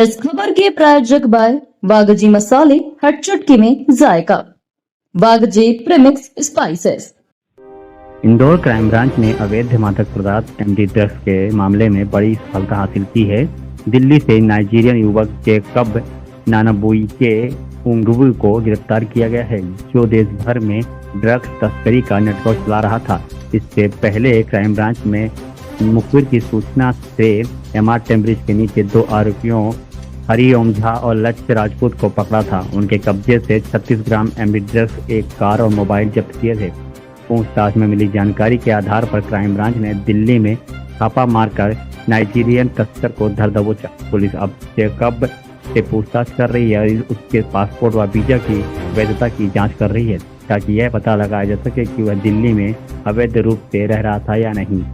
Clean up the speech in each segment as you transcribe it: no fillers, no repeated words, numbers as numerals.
इस खबर के प्रायोजक बाय वागजी मसाले, हर चुटकी में जायका। वागजी premix spices. Indore crime branch ने अवैध मादक पदार्थ एमडी ड्रग्स के मामले में बड़ी सफलता हासिल की है। दिल्ली से नाइजीरियन युवक जेकब नानाबुइके उंगवू को गिरफ्तार किया गया है, जो देश भर में ड्रग्स तस्करी का नेटवर्क चला रहा था। इससे पहले क्राइम ब्रांच में मुखबिर की सूचना से एमआर टेम्ब्रिज के नीचे 2 आरोपियों हरिओम झा और लक्ष्य राजपूत को पकड़ा था। उनके कब्जे से 36 ग्राम एमडी ड्रग्स, एक कार और मोबाइल जब्त किए थे। पूछताछ में मिली जानकारी के आधार पर क्राइम ब्रांच ने दिल्ली में छापा मारकर नाइजीरियन तस्कर को धर दबोचा। पुलिस अब जेकब से पूछताछ कर रही है और उसके पासपोर्ट व वीजा की वैधता की जांच कर रही है, ताकि यह पता लगाया जा सके कि वह दिल्ली में अवैध रूप से रह रहा था या नहीं।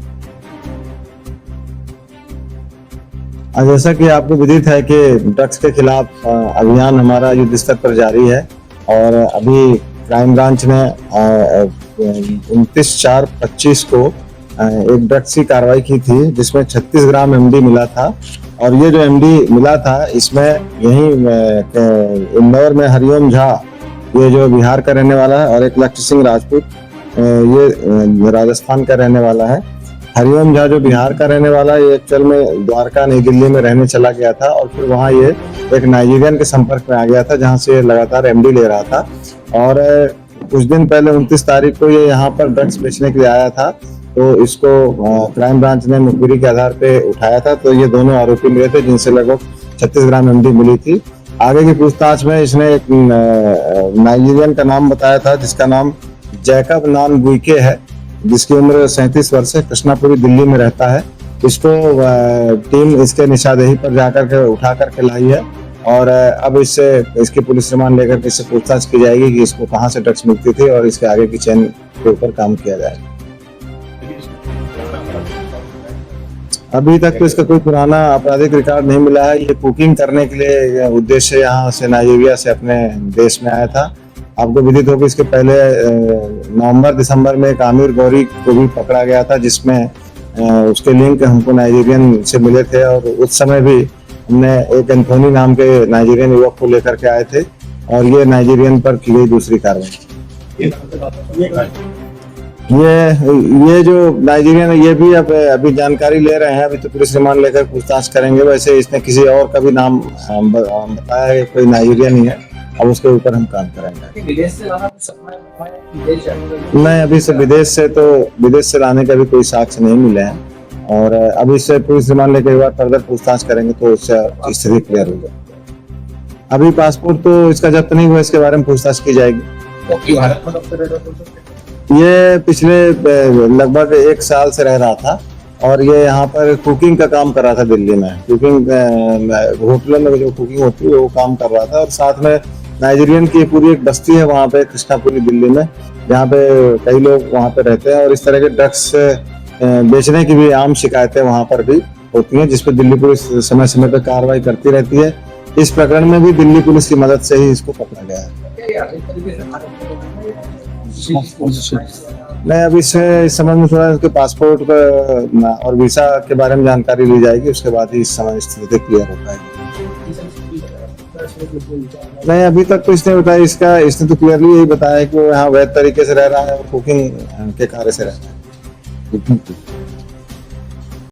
जैसा कि आपको विदित है कि ड्रग्स के खिलाफ अभियान हमारा युद्ध स्तर पर जारी है और अभी क्राइम ब्रांच ने 29/4/25 को एक ड्रग्स की कार्रवाई की थी, जिसमें 36 ग्राम एमडी मिला था। और ये जो एमडी मिला था, इसमें यहीं इंदौर में हरिओम झा, ये जो बिहार का रहने वाला है, और एक लक्ष्य सिंह राजपूत, ये राजस्थान का रहने वाला है। हरिओम झा जो बिहार का रहने वाला है, ये एक्चुअल में द्वारका नई दिल्ली में रहने चला गया था और फिर वहाँ ये एक नाइजीरियन के संपर्क में आ गया था, जहाँ से लगातार एमडी ले रहा था। और कुछ दिन पहले 29 तारीख को ये यहाँ पर ड्रग्स बेचने के लिए आया था, तो इसको क्राइम ब्रांच ने मुखबिरी के आधार पे उठाया था। तो ये दोनों आरोपी मिले थे, जिनसे लगभग 36 ग्राम एमडी मिली थी। आगे की पूछताछ में इसने एक नाइजीरियन का नाम बताया था, जिसका नाम जैकब नानबुइके है, जिसकी उम्र 37 वर्ष है, कृष्णापुरी दिल्ली में रहता है। इसको टीम इसके निशादेही पर जाकर के उठा करके लाई है और अब इसकी पुलिस रिमांड लेकर के इससे पूछताछ की जाएगी कि इसको कहाँ से ड्रग्स मिलती थी और इसके आगे की चेन के ऊपर काम किया जाएगा। अभी तक तो इसका कोई पुराना आपराधिक रिकॉर्ड नहीं मिला है। ये कुकिंग करने के लिए उद्देश्य यहाँ से नाइजीरिया से अपने देश में आया था। आपको विदित हो कि इसके पहले नवंबर-दिसंबर में एक आमिर गौरी को भी पकड़ा गया था, जिसमें उसके लिंक हमको नाइजीरियन से मिले थे और उस समय भी हमने एक एंथोनी नाम के नाइजीरियन युवक को लेकर के आए थे और ये नाइजीरियन पर की गई दूसरी कार्रवाई। ये जो नाइजीरियन है, ये भी अभी जानकारी ले रहे हैं। अभी तो पुलिस रिमांड लेकर पूछताछ करेंगे। वैसे इसने किसी और का भी नाम बताया है, कोई नाइजीरियन ही है। अब उसके ऊपर हम काम करेंगे। विदेश से लाना नहीं, अभी से विदेश से लाने का भी कोई साक्ष्य नहीं मिले हैं और अभी से पुलिस रिमांड लेकर एक बार फर्दर पूछताछ करेंगे तो उससे स्थिति क्लियर हो जाएगी। अभी पासपोर्ट तो इसका जब्त नहीं हुआ, इसके बारे में पूछताछ की जाएगी। ये पिछले लगभग 1 साल से रह रहा था और ये यहाँ पर कुकिंग का काम कर रहा था दिल्ली में। कुकिंग होटलों में जो कुकिंग होती है वो काम कर रहा था और साथ में नाइजीरियन की पूरी एक बस्ती है वहाँ पे कृष्णापुरी दिल्ली में, जहाँ पे कई लोग वहाँ पे रहते हैं और इस तरह के ड्रग्स बेचने की भी आम शिकायतें वहाँ पर भी होती हैं, जिसपे दिल्ली पुलिस समय समय पर कार्रवाई करती रहती है। इस प्रकरण में भी दिल्ली पुलिस की मदद से ही इसको पकड़ा गया है। नहीं, अभी से इस समझ में थोड़ा उसके पासपोर्ट का और वीसा के बारे में जानकारी ली जाएगी, उसके बाद ही इस समय स्थिति क्लियर हो पाएगी। नहीं, अभी तक तो इसने बताया, इसने तो क्लियरली यही बताया कि वो यहाँ वैध तरीके से रह रहा है और कुकिंग के कार्य से रह रहा है।